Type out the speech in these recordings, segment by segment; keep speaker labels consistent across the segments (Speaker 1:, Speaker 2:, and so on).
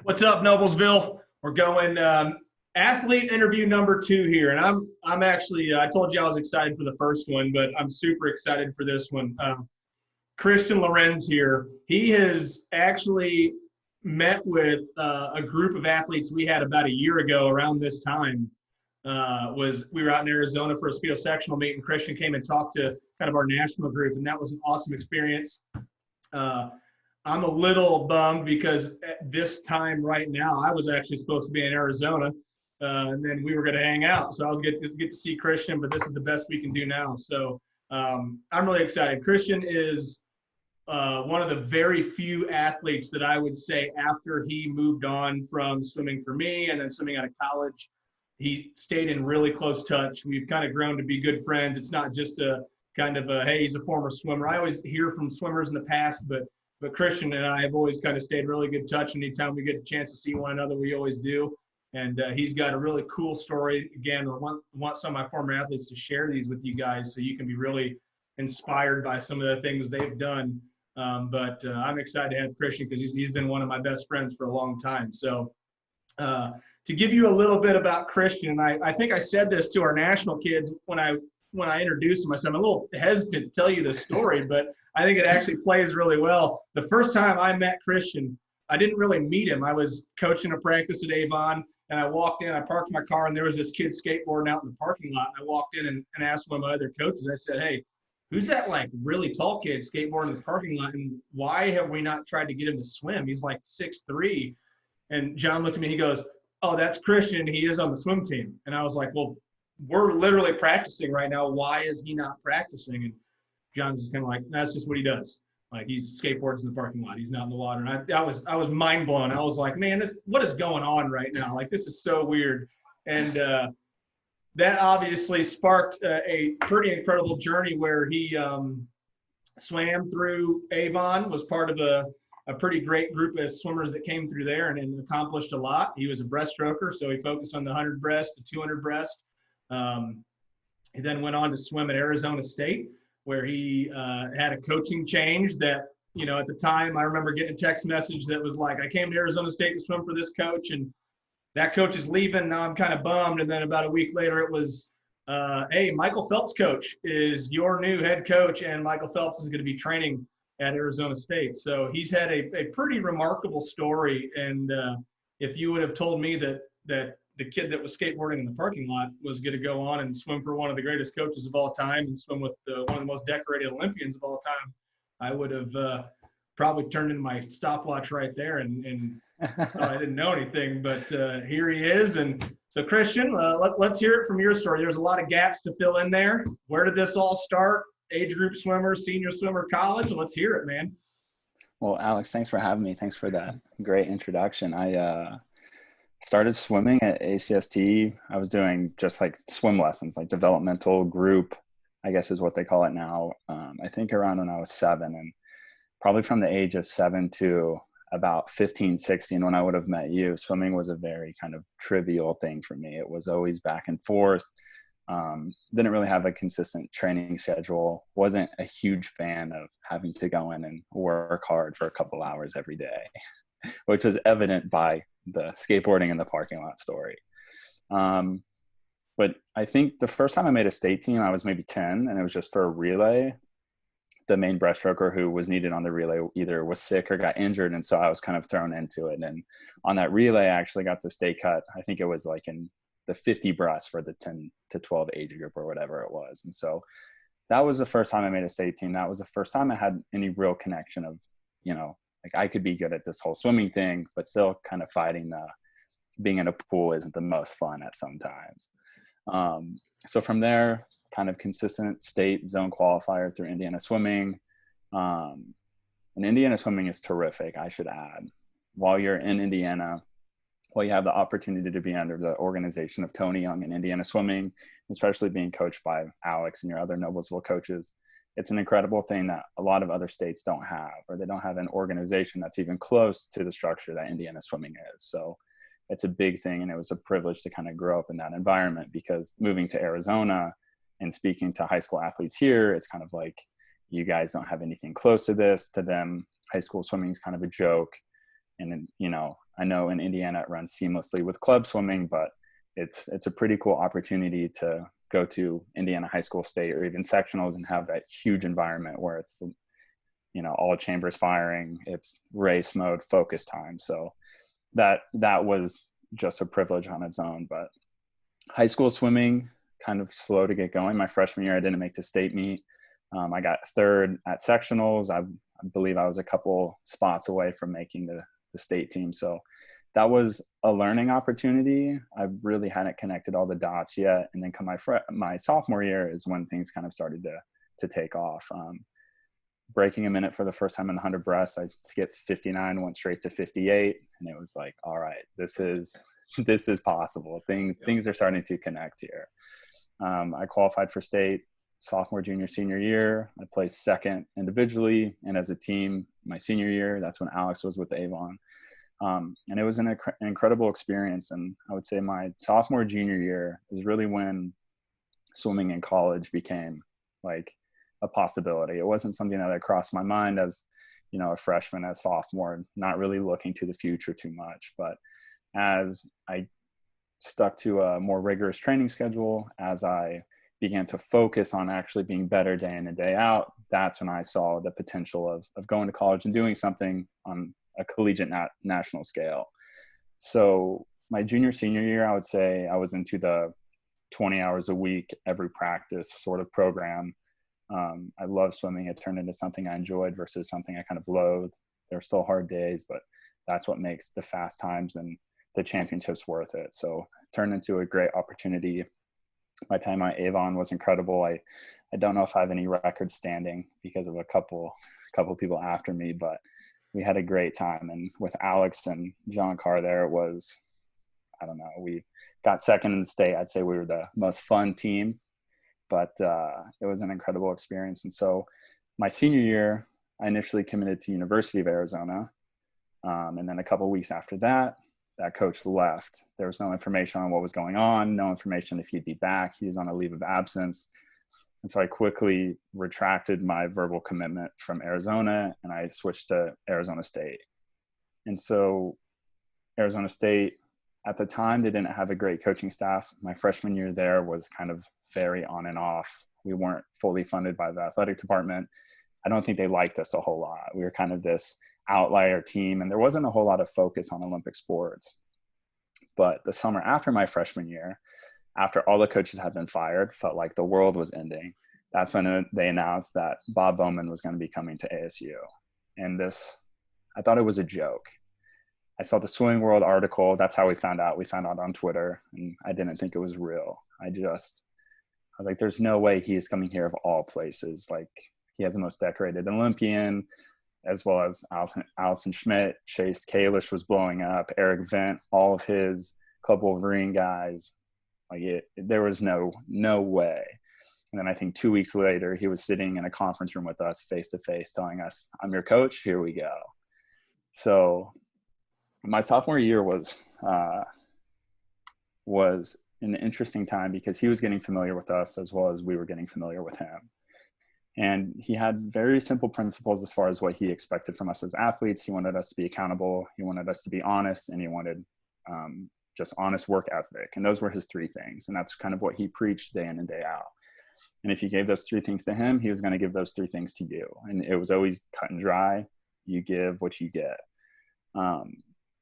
Speaker 1: What's up, Noblesville? We're going athlete interview number 2 here, and I'm actually I told you I was excited for the first one, but I'm super excited for this one. Christian Lorenz here. He has actually met with a group of athletes we had about a year ago around this time. Was we were out in Arizona for a speedo sectional meet, and Christian came and talked to kind of our national group, and that was an awesome experience. Uh, I'm a little bummed because at this time right now, I was actually supposed to be in Arizona, and then we were going to hang out. So I was get to see Christian, but this is the best we can do now. So I'm really excited. Christian is one of the very few athletes that I would say after he moved on from swimming for me and then swimming out of college, he stayed in really close touch. We've kind of grown to be good friends. It's not just a kind of a, hey, he's a former swimmer. I always hear from swimmers in the past, but Christian and I have always kind of stayed really good touch. Anytime we get a chance to see one another, we always do. And he's got a really cool story. Again, I want some of my former athletes to share these with you guys so you can be really inspired by some of the things they've done. But I'm excited to have Christian because he's been one of my best friends for a long time. So to give you a little bit about Christian, and I think I said this to our national kids when I introduced him. I said I'm a little hesitant to tell you this story, but I think it actually plays really well. The first time I met Christian, I didn't really meet him. I was coaching a practice at Avon, and I walked in. I parked my car, and there was this kid skateboarding out in the parking lot. And I walked in and asked one of my other coaches. I said, "Hey, who's that like really tall kid skateboarding in the parking lot? And why have we not tried to get him to swim? He's like 6'3". And John looked at me. He goes, "Oh, that's Christian. He is on the swim team." And I was like, "Well, we're literally practicing right now. Why is he not practicing?" And John's just kind of like, "That's just what he does. Like he skateboards in the parking lot. He's not in the water." And I was mind blown. I was like, "Man, what is going on right now? Like this is so weird." And that obviously sparked a pretty incredible journey where he swam through Avon, was part of a pretty great group of swimmers that came through there and accomplished a lot. He was a breaststroker, so he focused on the 100 breast, the 200 breast. He then went on to swim at Arizona State, where he had a coaching change that, at the time, I remember getting a text message that was like, "I came to Arizona State to swim for this coach, and that coach is leaving. Now I'm kind of bummed." And then about a week later, it was, "Hey, Michael Phelps' coach is your new head coach, and Michael Phelps is going to be training at Arizona State." So he's had a pretty remarkable story. And if you would have told me that the kid that was skateboarding in the parking lot was going to go on and swim for one of the greatest coaches of all time and swim with one of the most decorated Olympians of all time, I would have probably turned in my stopwatch right there and I didn't know anything. But here he is. And so, Christian, let's hear it from your story. There's a lot of gaps to fill in there. Where did this all start? Age group swimmer, senior swimmer, college? Let's hear it, man.
Speaker 2: Well, Alex, thanks for having me. Thanks for that great introduction. I started swimming at ACST. I was doing just like swim lessons, like developmental group, I guess is what they call it now. I think around when I was 7, and probably from the age of 7 to about 15, 16, when I would have met you, swimming was a very kind of trivial thing for me. It was always back and forth. Didn't really have a consistent training schedule. Wasn't a huge fan of having to go in and work hard for a couple hours every day, which was evident by the skateboarding in the parking lot story. But I think the first time I made a state team, I was maybe 10, and it was just for a relay. The main breaststroker who was needed on the relay either was sick or got injured, and so I was kind of thrown into it. And on that relay, I actually got to state cut. I think it was like in the 50 breast for the 10 to 12 age group or whatever it was. And so that was the first time I made a state team. That was the first time I had any real connection of, like I could be good at this whole swimming thing, but still kind of fighting being in a pool isn't the most fun at sometimes. So from there, kind of consistent state zone qualifier through Indiana Swimming. And Indiana Swimming is terrific, I should add. While you're in Indiana, you have the opportunity to be under the organization of Tony Young and Indiana Swimming, especially being coached by Alex and your other Noblesville coaches. It's an incredible thing that a lot of other states don't have, or they don't have an organization that's even close to the structure that Indiana Swimming is. So it's a big thing, and it was a privilege to kind of grow up in that environment, because moving to Arizona and speaking to high school athletes here, it's kind of like, you guys don't have anything close to this. To them, high school swimming is kind of a joke. And, I know in Indiana it runs seamlessly with club swimming, but it's a pretty cool opportunity to go to Indiana high school state or even sectionals and have that huge environment where it's, all chambers firing, it's race mode, focus time. So that was just a privilege on its own. But high school swimming, kind of slow to get going. My freshman year, I didn't make the state meet. I got third at sectionals. I believe I was a couple spots away from making the state team. So that was a learning opportunity. I really hadn't connected all the dots yet. And then come my sophomore year is when things kind of started to take off. Breaking a minute for the first time in 100 breasts, I skipped 59, went straight to 58. And it was like, all right, this is possible. Things are starting to connect here. I qualified for state sophomore, junior, senior year. I placed second individually and as a team my senior year. That's when Alex was with Avon. And it was an incredible experience. And I would say my sophomore, junior year is really when swimming in college became like a possibility. It wasn't something that had crossed my mind as, a freshman, as sophomore, not really looking to the future too much. But as I stuck to a more rigorous training schedule, as I began to focus on actually being better day in and day out, that's when I saw the potential of going to college and doing something on a collegiate national scale. So my junior, senior year, I would say I was into the 20 hours a week, every practice sort of program. I love swimming. It turned into something I enjoyed versus something I kind of loathed. There were still hard days, but that's what makes the fast times and the championships worth it. So it turned into a great opportunity. My time at Avon was incredible. I don't know if I have any records standing because of a couple people after me, but we had a great time. And with Alex and John Carr there, it was, I don't know, we got second in the state. I'd say we were the most fun team, but it was an incredible experience. And so my senior year, I initially committed to University of Arizona. And then a couple of weeks after that coach left. There was no information on what was going on, no information if he'd be back. He was on a leave of absence. And so I quickly retracted my verbal commitment from Arizona and I switched to Arizona State. And so Arizona State, at the time, they didn't have a great coaching staff. My freshman year there was kind of very on and off. We weren't fully funded by the athletic department. I don't think they liked us a whole lot. We were kind of this outlier team and there wasn't a whole lot of focus on Olympic sports. But the summer after my freshman year, after all the coaches had been fired, felt like the world was ending. That's when they announced that Bob Bowman was going to be coming to ASU. And I thought it was a joke. I saw the Swimming World article. That's how we found out. We found out on Twitter and I didn't think it was real. I was like, there's no way he is coming here of all places. Like he has the most decorated Olympian, as well as Allison Schmidt, Chase Kalish was blowing up, Eric Vent, all of his Club Wolverine guys. There was no way. And then I think 2 weeks later, he was sitting in a conference room with us face to face telling us, I'm your coach, here we go. So my sophomore year was an interesting time because he was getting familiar with us as well as we were getting familiar with him. And he had very simple principles as far as what he expected from us as athletes. He wanted us to be accountable. He wanted us to be honest, and he wanted just honest work ethic. And those were his three things. And that's kind of what he preached day in and day out. And if you gave those three things to him, he was going to give those three things to you. And it was always cut and dry. You give what you get.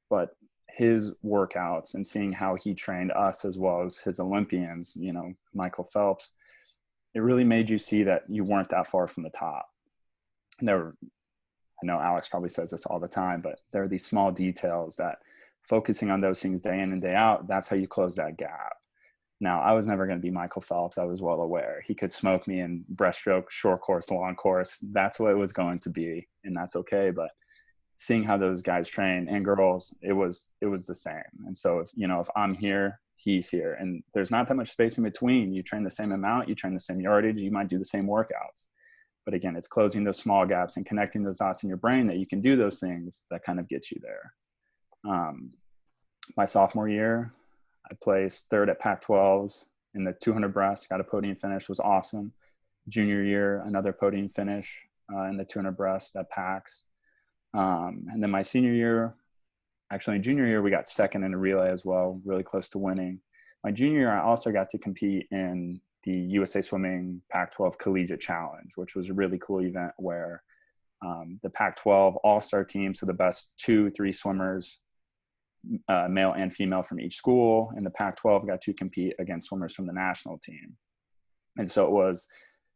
Speaker 2: But his workouts and seeing how he trained us as well as his Olympians, Michael Phelps, it really made you see that you weren't that far from the top. And I know Alex probably says this all the time, but there are these small details that focusing on those things day in and day out, that's how you close that gap. Now, I was never going to be Michael Phelps. I was well aware. He could smoke me in breaststroke, short course, long course. That's what it was going to be, and that's okay. But seeing how those guys train and girls, it was the same. And so if I'm here, he's here, and there's not that much space in between. You train the same amount, you train the same yardage, you might do the same workouts. But again, it's closing those small gaps and connecting those dots in your brain that you can do those things that kind of gets you there. My sophomore year, I placed third at Pac-12s in the 200 breast, got a podium finish, was awesome. Junior year, another podium finish in the 200 breast at PAX. And then my senior year, actually, in junior year, we got second in a relay as well, really close to winning. My junior year, I also got to compete in the USA Swimming Pac-12 Collegiate Challenge, which was a really cool event where the Pac-12 all-star team, so the best 2-3 swimmers, male and female from each school, and the Pac-12 got to compete against swimmers from the national team. And so it was,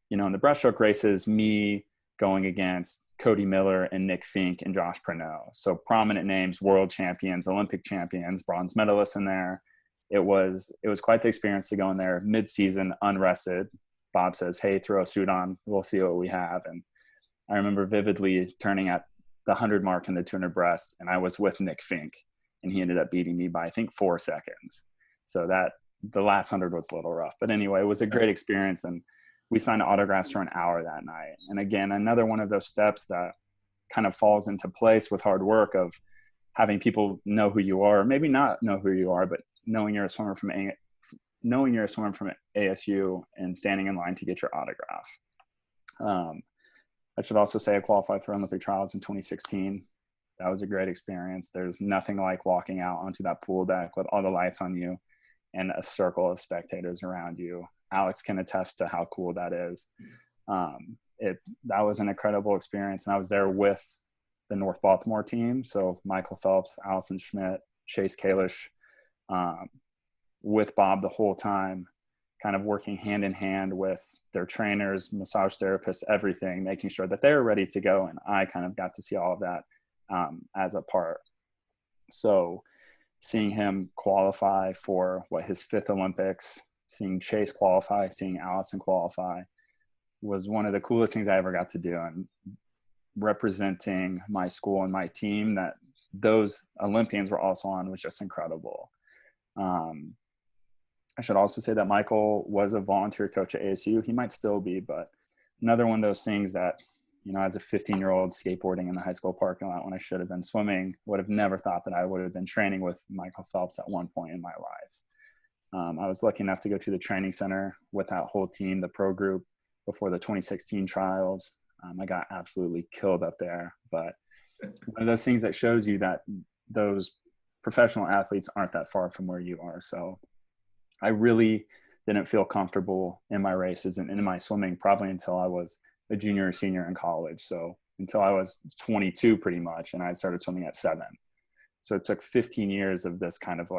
Speaker 2: in the breaststroke races, me going against Cody Miller and Nick Fink and Josh Purnell. So prominent names, world champions, Olympic champions, bronze medalists in there. It was quite the experience to go in there mid-season, unrested. Bob says, "Hey, throw a suit on. We'll see what we have." And I remember vividly turning at the 100 mark in the 200 breast, and I was with Nick Fink, and he ended up beating me by, I think, 4 seconds. So that the last 100 was a little rough. But anyway, it was a great experience, and we signed autographs for an hour that night. And again, another one of those steps that kind of falls into place with hard work of having people know who you are, maybe not know who you are, but knowing you're a swimmer from ASU and standing in line to get your autograph. I should also say I qualified for Olympic trials in 2016. That was a great experience. There's nothing like walking out onto that pool deck with all the lights on you and a circle of spectators around you. Alex can attest to how cool that is. That was an incredible experience. And I was there with the North Baltimore team. So Michael Phelps, Allison Schmidt, Chase Kalish, with Bob the whole time, kind of working hand in hand with their trainers, massage therapists, everything, making sure that they were ready to go. And I kind of got to see all of that as a part. So seeing him qualify for his 5th Olympics, seeing Chase qualify, seeing Allison qualify was one of the coolest things I ever got to do. And representing my school and my team that those Olympians were also on was just incredible. I should also say that Michael was a volunteer coach at ASU. He might still be, but another one of those things that, as a 15-year-old skateboarding in the high school parking lot when I should have been swimming, would have never thought that I would have been training with Michael Phelps at one point in my life. I was lucky enough to go to the training center with that whole team, the pro group, before the 2016 trials. I got absolutely killed up there, but one of those things that shows you that those professional athletes aren't that far from where you are. So I really didn't feel comfortable in my races and in my swimming probably until I was a junior or senior in college. So until I was 22 pretty much, and I started swimming at 7. So it took 15 years of this kind of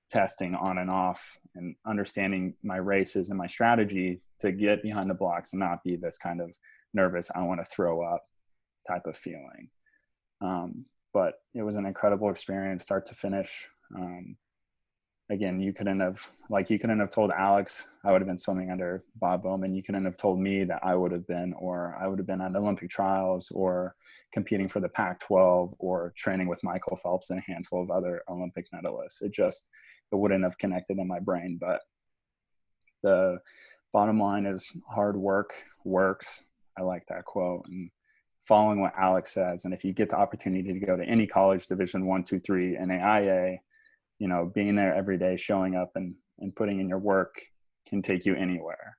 Speaker 2: testing on and off and understanding my races and my strategy to get behind the blocks and not be this kind of nervous, I want to throw up type of feeling. But it was an incredible experience, start to finish. Again, you couldn't have told Alex I would have been swimming under Bob Bowman. You couldn't have told me that I would have been at Olympic trials or competing for the Pac-12 or training with Michael Phelps and a handful of other Olympic medalists. It wouldn't have connected in my brain. But the bottom line is hard work works. I like that quote. And following what Alex says, and if you get the opportunity to go to any college Division 1, 2, 3, NAIA, being there every day, showing up and putting in your work can take you anywhere.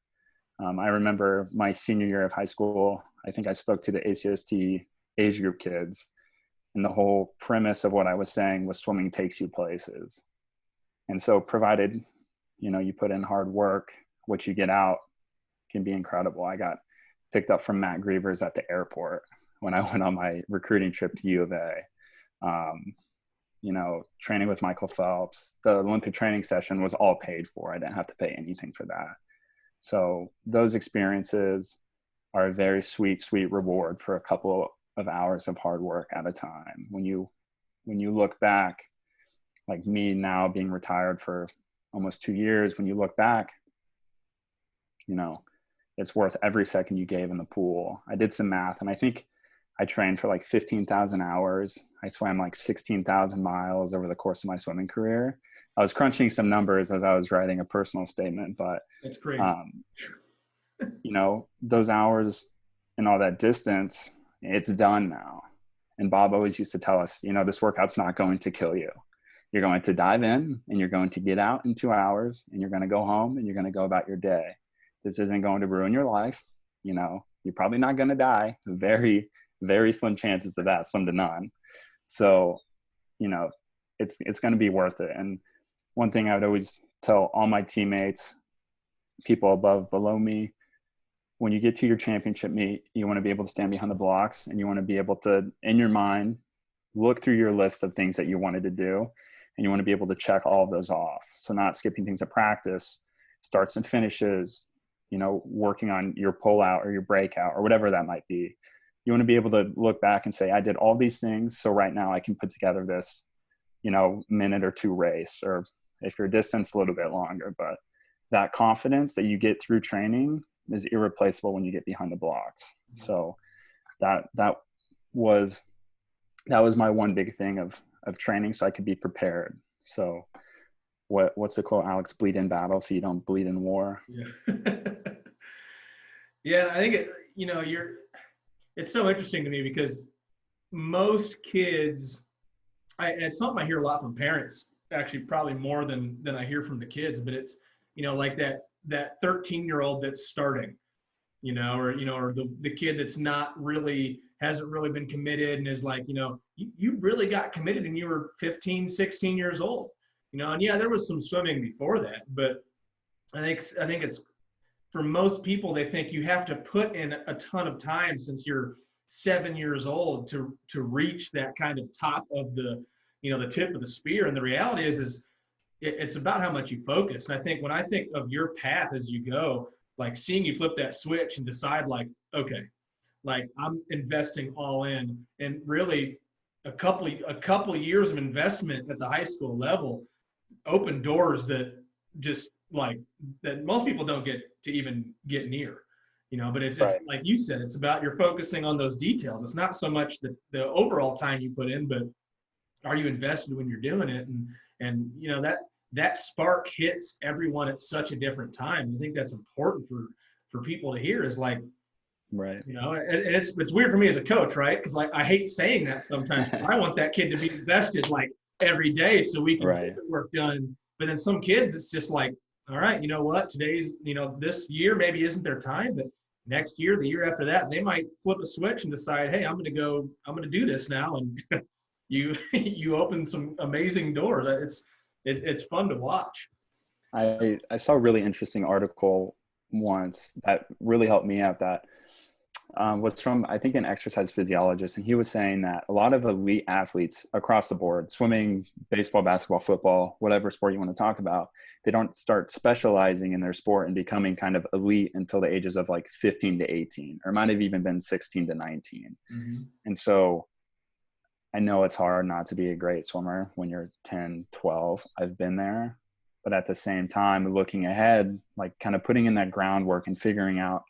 Speaker 2: I remember my senior year of high school, I think I spoke to the ACST age group kids, and the whole premise of what I was saying was swimming takes you places. And so provided, you put in hard work, what you get out can be incredible. I got picked up from Matt Grievers at the airport when I went on my recruiting trip to U of A. Training with Michael Phelps, the Olympic training session was all paid for. I didn't have to pay anything for that. So those experiences are a very sweet, sweet reward for a couple of hours of hard work at a time. When you look back, like me now being retired for almost 2 years, when you look back, it's worth every second you gave in the pool. I did some math, and I think I trained for 15,000 hours. I swam 16,000 miles over the course of my swimming career. I was crunching some numbers as I was writing a personal statement, but
Speaker 1: that's crazy.
Speaker 2: Those hours and all that distance, it's done now. And Bob always used to tell us, this workout's not going to kill you. You're going to dive in and you're going to get out in 2 hours and you're going to go home and you're going to go about your day. This isn't going to ruin your life. You're probably not going to die. Very, very slim chances of that, slim to none. So, it's going to be worth it. And one thing I would always tell all my teammates, people above, below me, when you get to your championship meet, you want to be able to stand behind the blocks, and you want to be able to, in your mind, look through your list of things that you wanted to do, and you want to be able to check all of those off. So not skipping things at practice, starts and finishes, working on your pull-out or your breakout or whatever that might be. You want to be able to look back and say, I did all these things, so right now I can put together this, minute or two race, or if you're distance, a little bit longer. But that confidence that you get through training is irreplaceable when you get behind the blocks. So that was my one big thing of training, so I could be prepared. So what's the quote, Alex? Bleed in battle so you don't bleed in war.
Speaker 1: Yeah. Yeah, I think it's so interesting to me because most kids, and it's something I hear a lot from parents, actually probably more than I hear from the kids, but it's, like that 13-year-old that's starting, or the kid that's hasn't really been committed and is like, you really got committed and you were 15, 16 years old, and yeah, there was some swimming before that, but I think it's, for most people, they think you have to put in a ton of time since you're 7 years old to reach that kind of top of the tip of the spear. And the reality is it's about how much you focus. And I think when I think of your path as you go, like seeing you flip that switch and decide like, okay, like I'm investing all in, and really a couple years of investment at the high school level open doors that just like that most people don't get to even get near, but it's like you said, it's about you're focusing on those details. It's not so much the overall time you put in, but are you invested when you're doing it? And that spark hits everyone at such a different time. I think that's important for people to hear, is like,
Speaker 2: right.
Speaker 1: And it's weird for me as a coach, right? Because like I hate saying that sometimes. I want that kid to be invested like every day so we can get the work done. But then some kids, it's just like, all right, you know what? Today's, this year maybe isn't their time, but next year, the year after that, they might flip a switch and decide, hey, I'm going to do this now. And you open some amazing doors. It's fun to watch.
Speaker 2: I saw a really interesting article once that really helped me out, that was from, I think, an exercise physiologist. And he was saying that a lot of elite athletes across the board, swimming, baseball, basketball, football, whatever sport you want to talk about, they don't start specializing in their sport and becoming kind of elite until the ages of like 15 to 18, or might have even been 16 to 19. Mm-hmm. And so I know it's hard not to be a great swimmer when you're 10, 12. I've been there. But at the same time, looking ahead, like kind of putting in that groundwork and figuring out,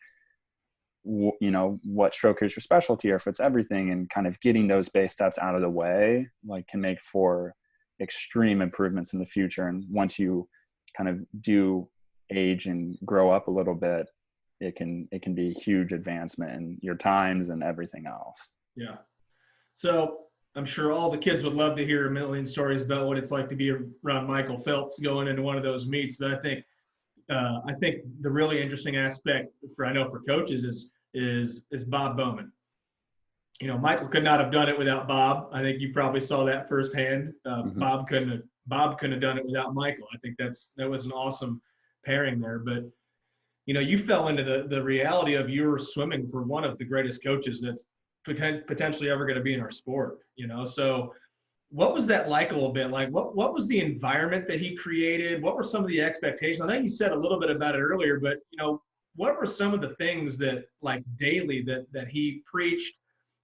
Speaker 2: what stroke is your specialty, or if it's everything, and kind of getting those base steps out of the way, like can make for extreme improvements in the future. And once you kind of do age and grow up a little bit, it can be a huge advancement in your times and everything else.
Speaker 1: Yeah. So I'm sure all the kids would love to hear a million stories about what it's like to be around Michael Phelps going into one of those meets. But I think the really interesting aspect for coaches is Bob Bowman. Michael could not have done it without Bob. I think you probably saw that firsthand. Mm-hmm. Bob couldn't have done it without Michael. I think that was an awesome pairing there. But you fell into the reality of you were swimming for one of the greatest coaches that's potentially ever going to be in our sport. So what was that like a little bit? Like what was the environment that he created? What were some of the expectations? I know you said a little bit about it earlier, but what were some of the things that like daily that he preached?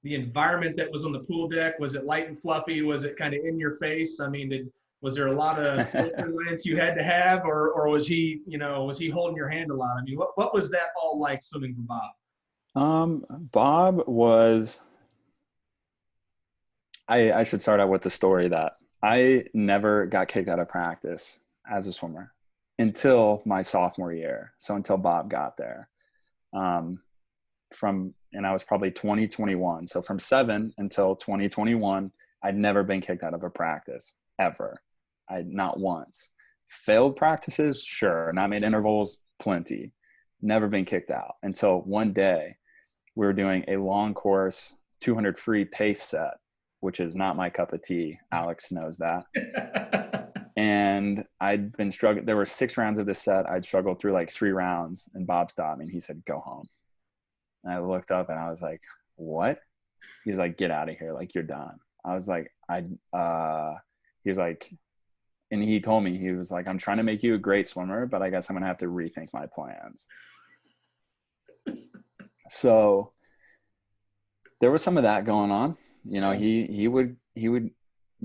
Speaker 1: The environment that was on the pool deck, was it light and fluffy? Was it kind of in your face? I mean, was there a lot of self-reliance you had to have, or was he holding your hand a lot? I mean, what was that all like swimming for Bob?
Speaker 2: Bob was, I should start out with the story that I never got kicked out of practice as a swimmer until my sophomore year. So until Bob got there, and I was probably 21. So from 7 until 2021, I'd never been kicked out of a practice ever. Not once. Failed practices, sure. Not made intervals, plenty. Never been kicked out until one day we were doing a long course 200 free pace set. which is not my cup of tea. Alex knows that. And I'd been struggling. There were 6 rounds of this set. I'd struggled through like 3 rounds, and Bob stopped me and he said, "Go home." And I looked up and I was like, "What?" He was like, "Get out of here. Like, you're done." I was like, he was like, and he told me, he was like, "I'm trying to make you a great swimmer, but I guess I'm going to have to rethink my plans." So there was some of that going on. You know, he would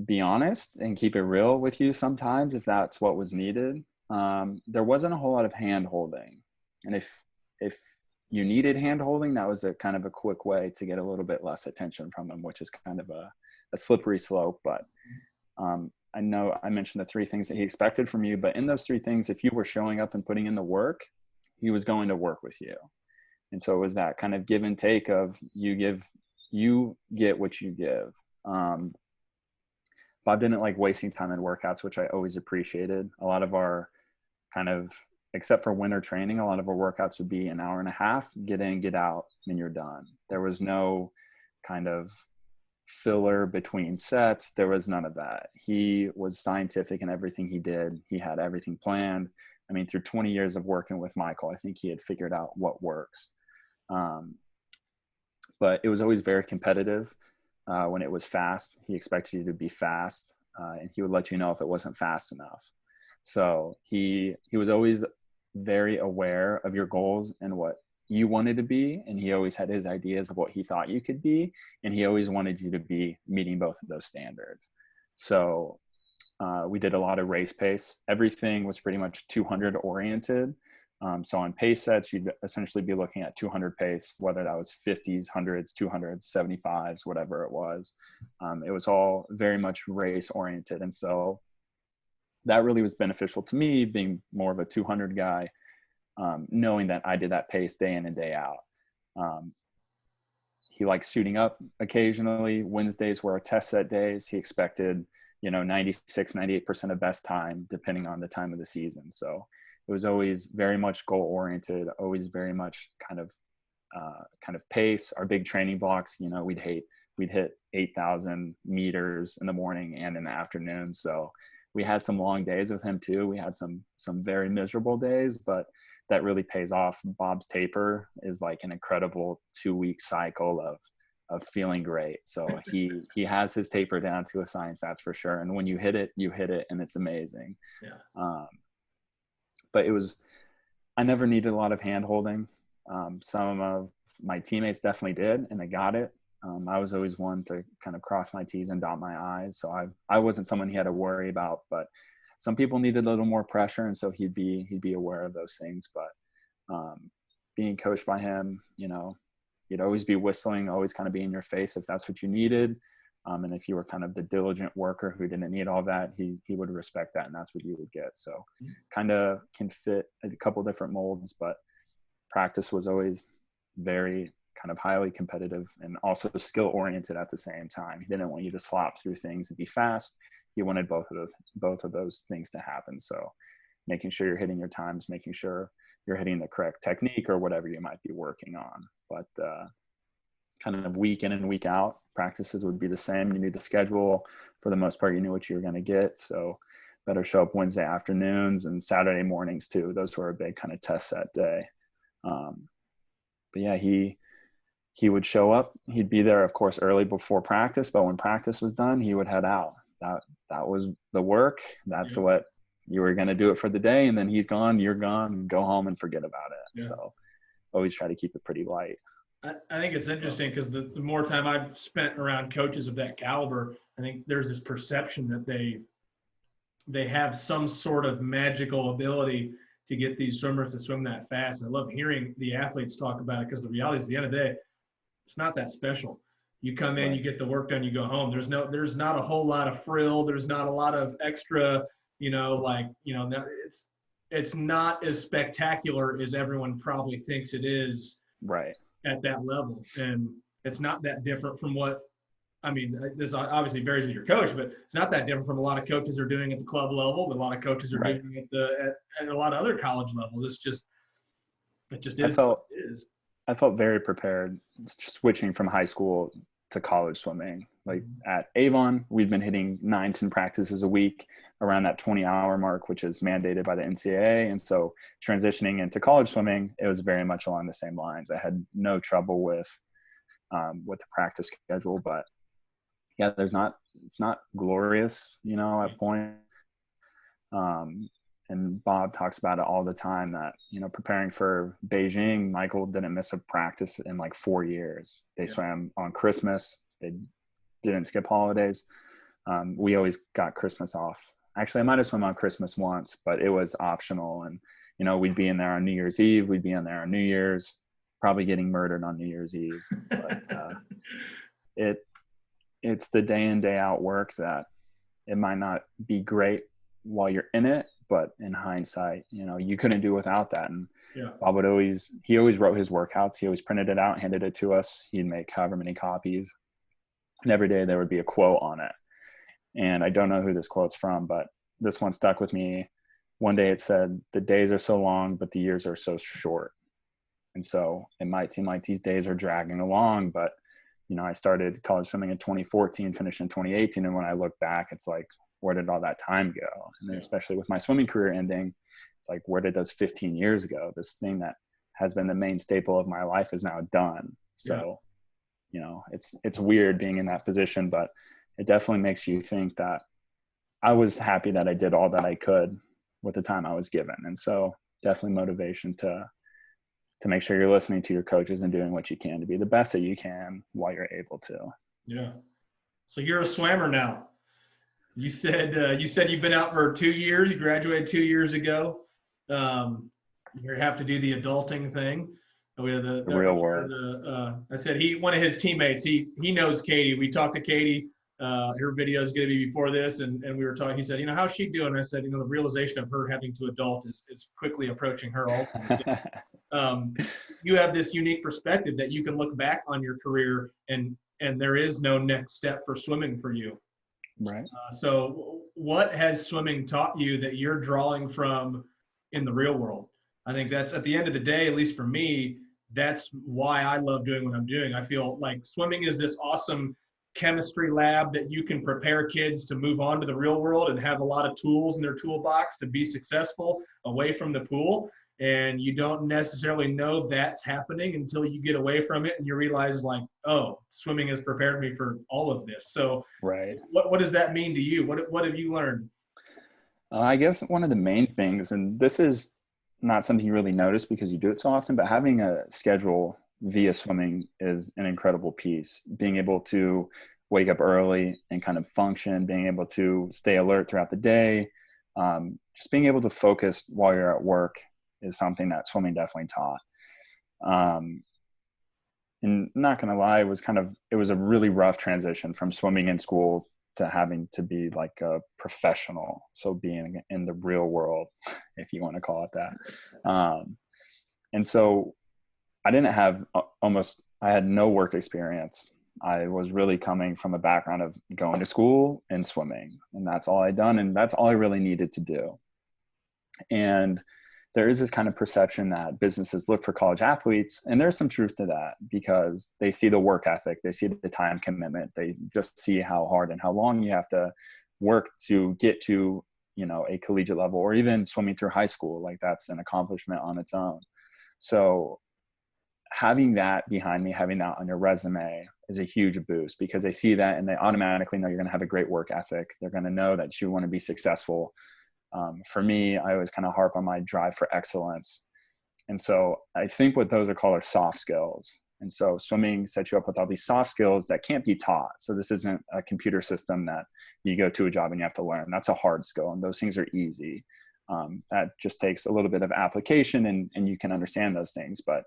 Speaker 2: be honest and keep it real with you sometimes if that's what was needed. There wasn't a whole lot of hand holding. And if you needed hand holding, that was a kind of a quick way to get a little bit less attention from him, which is kind of a slippery slope. But I know I mentioned the 3 things that he expected from you, but in those 3 things, if you were showing up and putting in the work, he was going to work with you. And so it was that kind of give and take of you get what you give. Bob didn't like wasting time in workouts, which I always appreciated. A lot of our kind of, except for winter training, a lot of our workouts would be an hour and a half, get in, get out, and you're done. There was no kind of filler between sets. There was none of that. He was scientific in everything he did. He had everything planned. I mean, through 20 years of working with Michael, I think he had figured out what works. But it was always very competitive. When it was fast, he expected you to be fast, and he would let you know if it wasn't fast enough. So he was always very aware of your goals and what you wanted to be, and he always had his ideas of what he thought you could be, and he always wanted you to be meeting both of those standards. So we did a lot of race pace. Everything was pretty much 200 oriented. So on pace sets, you'd essentially be looking at 200 pace, whether that was 50s, 100s, 200s, 75s, whatever it was. It was all very much race oriented. And so that really was beneficial to me, being more of a 200 guy, knowing that I did that pace day in and day out. He liked suiting up occasionally. Wednesdays were our test set days. He expected, 96, 98% of best time, depending on the time of the season. So it was always very much goal oriented, always very much kind of pace. Our big training blocks, we'd hit 8,000 meters in the morning and in the afternoon. So we had some long days with him too. We had some very miserable days, but that really pays off. Bob's taper is like an incredible 2-week cycle of feeling great. So he has his taper down to a science, that's for sure. And when you hit it, and it's amazing.
Speaker 1: Yeah.
Speaker 2: But I never needed a lot of hand holding. Some of my teammates definitely did, and they got it. I was always one to kind of cross my T's and dot my I's. So I wasn't someone he had to worry about, but some people needed a little more pressure. And so he'd be aware of those things, but being coached by him, he'd always be whistling, always kind of be in your face if that's what you needed. And if you were kind of the diligent worker who didn't need all that, he would respect that, and that's what you would get. So kind of can fit a couple different molds, but practice was always very kind of highly competitive and also skill oriented at the same time. He didn't want you to slop through things and be fast. He wanted both of those things to happen. So making sure you're hitting your times, making sure you're hitting the correct technique or whatever you might be working on. But kind of week in and week out, practices would be the same. You knew the schedule. For the most part, you knew what you were going to get. So better show up Wednesday afternoons and Saturday mornings too. Those were a big kind of test set day. But yeah, he would show up. He'd be there, of course, early before practice, but when practice was done, he would head out. That was the work. That's what you were going to do it for the day. And then he's gone, you're gone, go home and forget about it. Yeah. So always try to keep it pretty light.
Speaker 1: I think it's interesting because the more time I've spent around coaches of that caliber, I think there's this perception that they have some sort of magical ability to get these swimmers to swim that fast. And I love hearing the athletes talk about it because the reality is at the end of the day, it's not that special. You come in, you get the work done, you go home. There's not a whole lot of frill. There's not a lot of extra, it's not as spectacular as everyone probably thinks it is.
Speaker 2: Right.
Speaker 1: At that level. And it's not that different from this obviously varies with your coach, but it's not that different from a lot of coaches are doing at the club level, but a lot of coaches are doing at a lot of other college levels. It just is.
Speaker 2: I felt very prepared switching from high school to college swimming. Like at Avon, we've been hitting 9-10 practices a week around that 20-hour mark, which is mandated by the NCAA. And so transitioning into college swimming, it was very much along the same lines. I had no trouble with the practice schedule, but yeah, it's not glorious, you know, at point. And Bob talks about it all the time that, you know, preparing for Beijing, Michael didn't miss a practice in like 4 years. They swam on Christmas. They didn't skip holidays. We always got Christmas off. Actually, I might have swum on Christmas once, but it was optional. And, you know, we'd be in there on New Year's Eve. We'd be in there on New Year's, probably getting murdered on New Year's Eve. But it's the day in, day out work that it might not be great while you're in it, but in hindsight, you know, you couldn't do without that. And Bob would always wrote his workouts. He always printed it out, handed it to us. He'd make however many copies. And every day there would be a quote on it. And I don't know who this quote's from, but this one stuck with me. One day it said, "The days are so long, but the years are so short." And so it might seem like these days are dragging along, but, you know, I started college swimming in 2014, finished in 2018. And when I look back, it's like, where did all that time go? And then especially with my swimming career ending, it's like, where did those 15 years go? This thing that has been the main staple of my life is now done. So, you know, it's weird being in that position, but it definitely makes you think that I was happy that I did all that I could with the time I was given. And so definitely motivation to make sure you're listening to your coaches and doing what you can to be the best that you can while you're able to. Yeah.
Speaker 1: So you're a swimmer now. You said you've been out for 2 years. You graduated 2 years ago. You have to do the adulting thing. We have the
Speaker 2: real world.
Speaker 1: I said one of his teammates. He knows Katie. We talked to Katie. Her video is going to be before this, and we were talking. He said, you know, how's she doing? I said, you know, the realization of her having to adult is quickly approaching her also. So, you have this unique perspective that you can look back on your career, and there is no next step for swimming for you.
Speaker 2: Right.
Speaker 1: So what has swimming taught you that you're drawing from in the real world? I think that's, at the end of the day, at least for me, that's why I love doing what I'm doing. I feel like swimming is this awesome chemistry lab that you can prepare kids to move on to the real world and have a lot of tools in their toolbox to be successful away from the pool. And you don't necessarily know that's happening until you get away from it and you realize, like, oh, swimming has prepared me for all of this. So
Speaker 2: right.
Speaker 1: What does that mean to you? What have you learned?
Speaker 2: I guess one of the main things, and this is not something you really notice because you do it so often, but having a schedule via swimming is an incredible piece. Being able to wake up early and kind of function, being able to stay alert throughout the day, just being able to focus while you're at work is something that swimming definitely taught. And not going to lie, it was a really rough transition from swimming in school to having to be like a professional. So being in the real world, if you want to call it that. And so I had no work experience. I was really coming from a background of going to school and swimming, and that's all I'd done. And that's all I really needed to do. And there is this kind of perception that businesses look for college athletes, and there's some truth to that because they see the work ethic, they see the time commitment, they just see how hard and how long you have to work to get to, you know, a collegiate level, or even swimming through high school. Like, that's an accomplishment on its own. So having that behind me, having that on your resume is a huge boost because they see that and they automatically know you're going to have a great work ethic. They're going to know that you want to be successful. For me, I always kind of harp on my drive for excellence. And so I think what those are called are soft skills. And so swimming sets you up with all these soft skills that can't be taught. So this isn't a computer system that you go to a job and you have to learn. That's a hard skill, and those things are easy. That just takes a little bit of application and you can understand those things. But,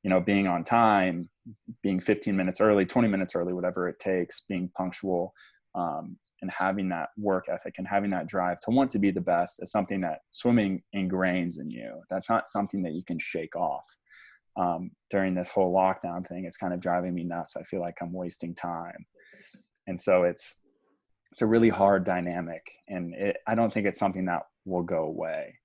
Speaker 2: you know, being on time, being 15 minutes early, 20 minutes early, whatever it takes, being punctual, and having that work ethic and having that drive to want to be the best is something that swimming ingrains in you. That's not something that you can shake off. During this whole lockdown thing, it's kind of driving me nuts. I feel like I'm wasting time. And so it's a really hard dynamic, and I don't think it's something that will go away.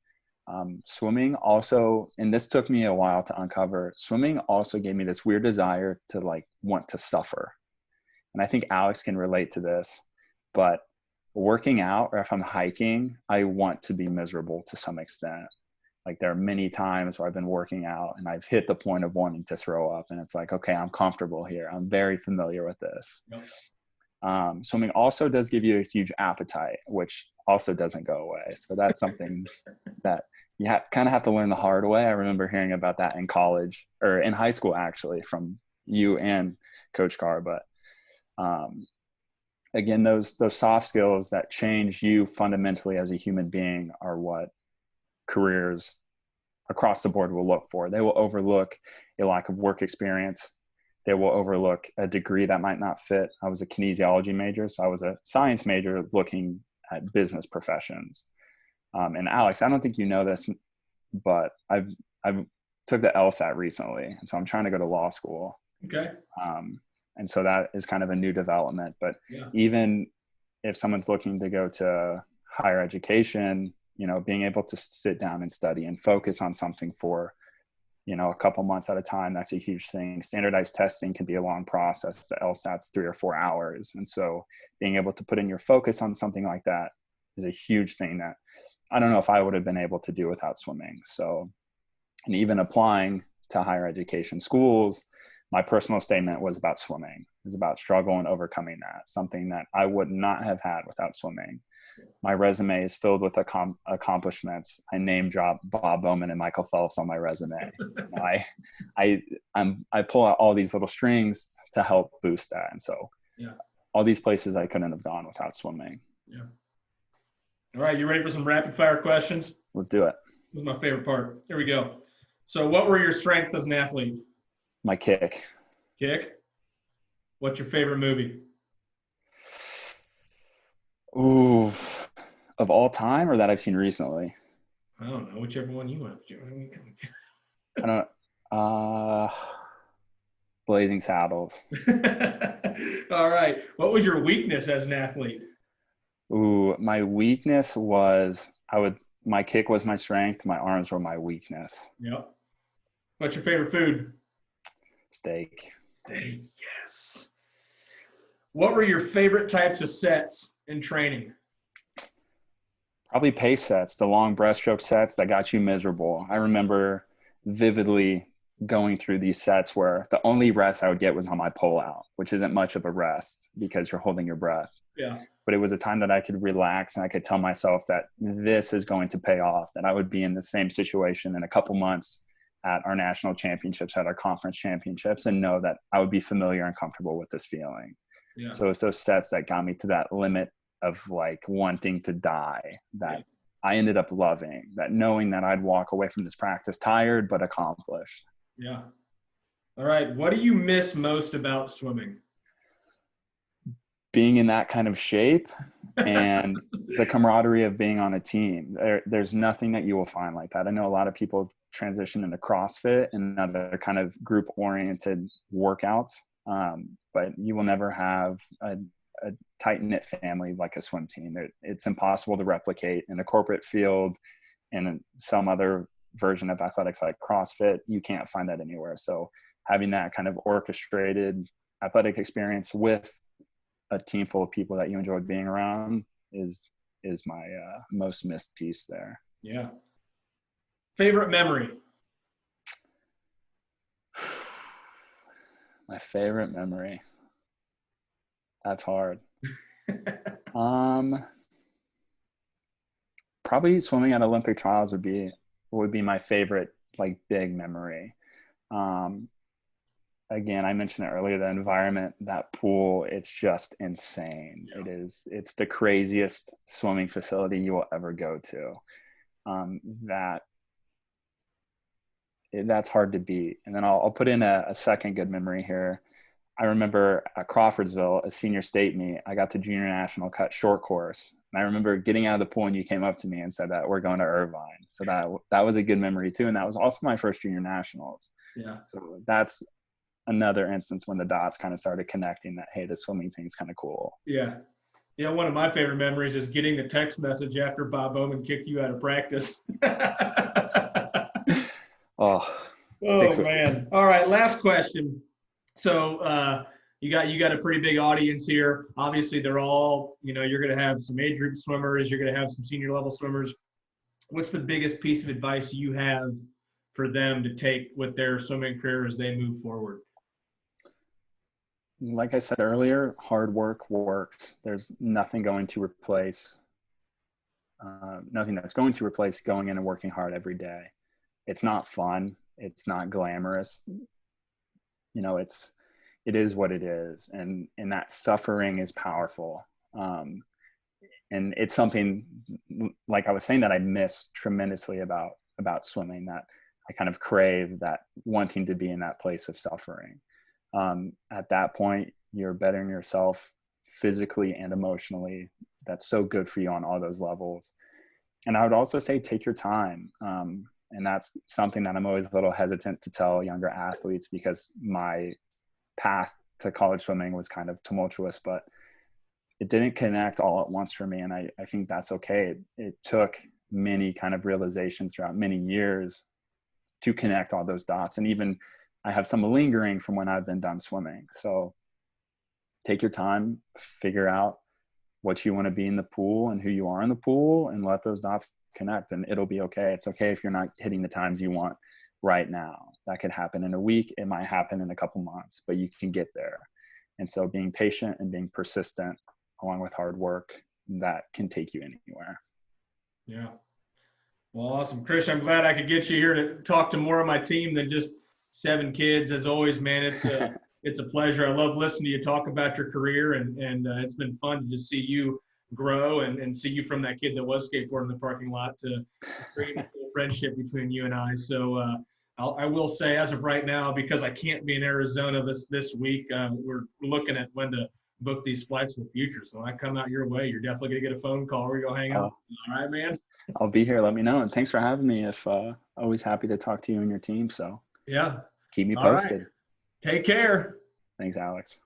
Speaker 2: Swimming also, and this took me a while to uncover, swimming also gave me this weird desire to like want to suffer. and I think Alex can relate to this, but working out or if I'm hiking, I want to be miserable to some extent. Like there are many times where I've been working out and I've hit the point of wanting to throw up, and it's like, okay, I'm comfortable here. I'm very familiar with this. Yep. Swimming also does give you a huge appetite, which also doesn't go away. So that's something that you kind of have to learn the hard way. I remember hearing about that in college or in high school, actually, from you and Coach Carr. But again, those soft skills that change you fundamentally as a human being are what careers across the board will look for. They will overlook a lack of work experience. They will overlook a degree that might not fit. I was a kinesiology major, so I was a science major looking at business professions. And Alex, I don't think you know this, but I've took the LSAT recently, and so I'm trying to go to law school.
Speaker 1: Okay.
Speaker 2: And so that is kind of a new development. But even if someone's looking to go to higher education, being able to sit down and study and focus on something for, a couple months at a time, that's a huge thing. Standardized testing can be a long process. The LSAT's 3 or 4 hours. And so being able to put in your focus on something like that is a huge thing that I don't know if I would have been able to do without swimming. So, and even applying to higher education schools, my personal statement was about swimming. It was about struggle and overcoming that, something that I would not have had without swimming. My resume is filled with accomplishments. I name drop Bob Bowman and Michael Phelps on my resume. I pull out all these little strings to help boost that. And so all these places I couldn't have gone without swimming.
Speaker 1: Yeah. All right. You ready for some rapid fire questions?
Speaker 2: Let's do it.
Speaker 1: This is my favorite part. Here we go. So what were your strengths as an athlete?
Speaker 2: My kick.
Speaker 1: Kick? What's your favorite movie?
Speaker 2: Ooh, of all time or that I've seen recently?
Speaker 1: I don't know, whichever one you want.
Speaker 2: I don't Blazing Saddles.
Speaker 1: All right. What was your weakness as an athlete?
Speaker 2: Ooh, my weakness was my kick was my strength. My arms were my weakness.
Speaker 1: Yep. What's your favorite food?
Speaker 2: Steak.
Speaker 1: Steak, yes. What were your favorite types of sets in training?
Speaker 2: Probably pace sets, the long breaststroke sets that got you miserable. I remember vividly going through these sets where the only rest I would get was on my pull out, which isn't much of a rest because you're holding your breath.
Speaker 1: Yeah.
Speaker 2: But it was a time that I could relax and I could tell myself that this is going to pay off, that I would be in the same situation in a couple months at our national championships, at our conference championships, and know that I would be familiar and comfortable with this feeling. Yeah. So it's those sets that got me to that limit of like wanting to die that I ended up loving, that knowing that I'd walk away from this practice tired but accomplished.
Speaker 1: Yeah. All right. What do you miss most about swimming?
Speaker 2: Being in that kind of shape and the camaraderie of being on a team. There's nothing that you will find like that. I know a lot of people transition into CrossFit and other kind of group-oriented workouts, but you will never have a tight-knit family like a swim team. It's impossible to replicate in a corporate field and some other version of athletics like CrossFit. You can't find that anywhere. So having that kind of orchestrated athletic experience with a team full of people that you enjoyed being around is my most missed piece there.
Speaker 1: Yeah. Favorite memory?
Speaker 2: My favorite memory. That's hard. Probably swimming at Olympic trials would be my favorite, like, big memory. Again, I mentioned it earlier, the environment, that pool, it's just insane. Yeah. It's the craziest swimming facility you will ever go to. That's hard to beat. And then I'll put in a second good memory here. I remember at Crawfordsville, a senior state meet, I got the junior national cut short course. And I remember getting out of the pool and you came up to me and said that we're going to Irvine. So that was a good memory too. And that was also my first junior nationals. Yeah. So that's another instance when the dots kind of started connecting that, hey, the swimming thing's kind of cool.
Speaker 1: Yeah. Yeah, one of my favorite memories is getting the text message after Bob Bowman kicked you out of practice.
Speaker 2: Oh man.
Speaker 1: All right, last question. So, you got a pretty big audience here. Obviously, they're all, you're going to have some age group swimmers. You're going to have some senior level swimmers. What's the biggest piece of advice you have for them to take with their swimming career as they move forward?
Speaker 2: Like I said earlier, hard work works. There's nothing going to replace, nothing that's going to replace going in and working hard every day. It's not fun. It's not glamorous. It is what it is. And that suffering is powerful. And it's something, like I was saying, that I miss tremendously about swimming, that I kind of crave, that wanting to be in that place of suffering. At that point, you're bettering yourself physically and emotionally. That's so good for you on all those levels. And I would also say, take your time. And that's something that I'm always a little hesitant to tell younger athletes, because my path to college swimming was kind of tumultuous, but it didn't connect all at once for me. And I think that's okay. It took many kind of realizations throughout many years to connect all those dots. And even I have some lingering from when I've been done swimming. So take your time, figure out what you want to be in the pool and who you are in the pool, and let those dots connect, and it'll be okay. It's okay if you're not hitting the times you want right now. That could happen in a week. It might happen in a couple months, but you can get there. And so being patient and being persistent, along with hard work, that can take you anywhere.
Speaker 1: Yeah. Well, awesome. Chris, I'm glad I could get you here to talk to more of my team than just 7 kids. As always, man, it's a pleasure. I love listening to you talk about your career, and it's been fun to just see you grow and see you from that kid that was skateboarding in the parking lot to creating a cool friendship between you and I. So I will say, as of right now, because I can't be in Arizona this week, we're looking at when to book these flights for the future. So when I come out your way, you're definitely going to get a phone call. We're going to hang out. All right, man?
Speaker 2: I'll be here. Let me know. And thanks for having me. Always happy to talk to you and your team. So
Speaker 1: yeah,
Speaker 2: keep me posted.
Speaker 1: Right. Take care.
Speaker 2: Thanks, Alex.